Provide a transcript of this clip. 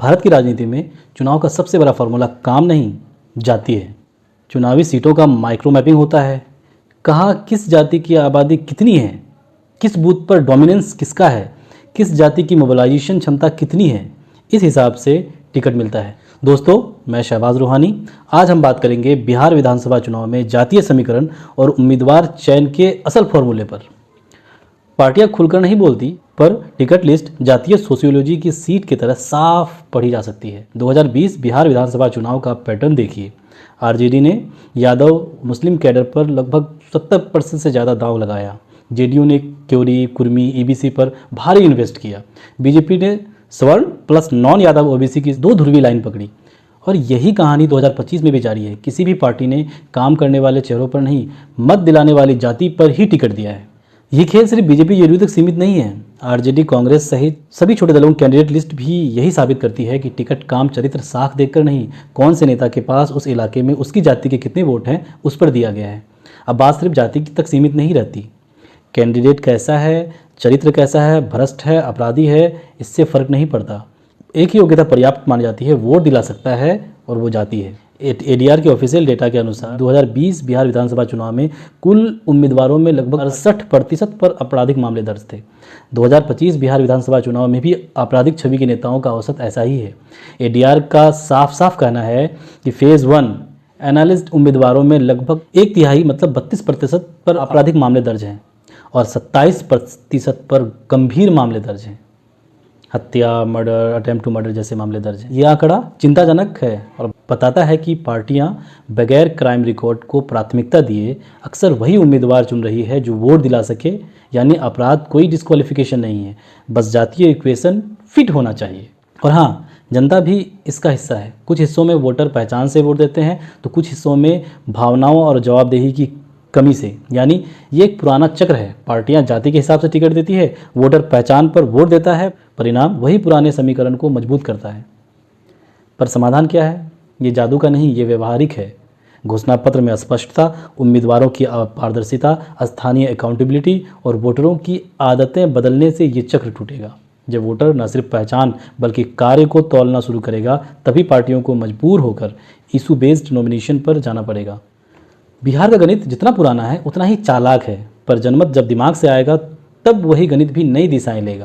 भारत की राजनीति में चुनाव का सबसे बड़ा फॉर्मूला काम नहीं, जाति है। चुनावी सीटों का माइक्रो मैपिंग होता है। कहाँ किस जाति की आबादी कितनी है, किस बूथ पर डोमिनेंस किसका है, किस जाति की मोबिलाइजेशन क्षमता कितनी है, इस हिसाब से टिकट मिलता है। दोस्तों, मैं शहबाज रूहानी। आज हम बात करेंगे बिहार विधानसभा चुनाव में जातीय समीकरण और उम्मीदवार चयन के असल फॉर्मूले पर। पार्टियां खुलकर नहीं बोलती, पर टिकट लिस्ट जातीय सोशियोलॉजी की सीट की तरह साफ पढ़ी जा सकती है। 2020 बिहार विधानसभा चुनाव का पैटर्न देखिए। आरजेडी ने यादव मुस्लिम कैडर पर लगभग 70% से ज़्यादा दांव लगाया। जेडीयू ने क्योरी, कुर्मी, ईबीसी पर भारी इन्वेस्ट किया। बीजेपी ने स्वर्ण प्लस नॉन यादव ओबीसी की दो ध्रुवी लाइन पकड़ी। और यही कहानी 2025 में भी जारी है। किसी भी पार्टी ने काम करने वाले चेहरों पर नहीं, मत दिलाने वाली जाति पर ही टिकट दिया है। ये खेल सिर्फ बीजेपी जेडीयू तक सीमित नहीं है। आरजेडी, कांग्रेस सहित सभी छोटे दलों की कैंडिडेट लिस्ट भी यही साबित करती है कि टिकट काम चरित्र साख देखकर नहीं, कौन से नेता के पास उस इलाके में उसकी जाति के कितने वोट हैं उस पर दिया गया है। अब बात सिर्फ जाति तक सीमित नहीं रहती। कैंडिडेट कैसा है, चरित्र कैसा है, भ्रष्ट है, अपराधी है, इससे फर्क नहीं पड़ता। एक ही योग्यता पर्याप्त मानी जाती है, वोट दिला सकता है और वो जाति है। एडीआर के ऑफिशियल डेटा के अनुसार 2020 बिहार विधानसभा चुनाव में कुल उम्मीदवारों में लगभग 68% पर आपराधिक मामले दर्ज थे। 2025 बिहार विधानसभा चुनाव में भी आपराधिक छवि के नेताओं का औसत ऐसा ही है। एडीआर का साफ साफ कहना है कि फेज़ 1 एनालिस्ट उम्मीदवारों में लगभग एक तिहाई मतलब 32% पर आपराधिक मामले दर्ज हैं और 27% पर गंभीर मामले दर्ज हैं। हत्या, मर्डर, अटेम्प्ट टू मर्डर जैसे मामले दर्ज हैं। यह आंकड़ा चिंताजनक है और बताता है कि पार्टियां बगैर क्राइम रिकॉर्ड को प्राथमिकता दिए अक्सर वही उम्मीदवार चुन रही है जो वोट दिला सके। यानी अपराध कोई डिस्क्वालिफिकेशन नहीं है, बस जातीय इक्वेशन फिट होना चाहिए। और हाँ, जनता भी इसका हिस्सा है। कुछ हिस्सों में वोटर पहचान से वोट देते हैं तो कुछ हिस्सों में भावनाओं और जवाबदेही की कमी से। यानी ये एक पुराना चक्र है। पार्टियां जाति के हिसाब से टिकट देती है, वोटर पहचान पर वोट देता है, परिणाम वही पुराने समीकरण को मजबूत करता है। पर समाधान क्या है? ये जादू का नहीं, ये व्यवहारिक है। घोषणा पत्र में स्पष्टता, उम्मीदवारों की पारदर्शिता, स्थानीय अकाउंटेबिलिटी और वोटरों की आदतें बदलने से ये चक्र टूटेगा। जब वोटर न सिर्फ पहचान बल्कि कार्य को तौलना शुरू करेगा, तभी पार्टियों को मजबूर होकर इशू बेस्ड नॉमिनेशन पर जाना पड़ेगा। बिहार का गणित जितना पुराना है उतना ही चालाक है, पर जनमत जब दिमाग से आएगा तब वही गणित भी नई दिशाएं लेगा।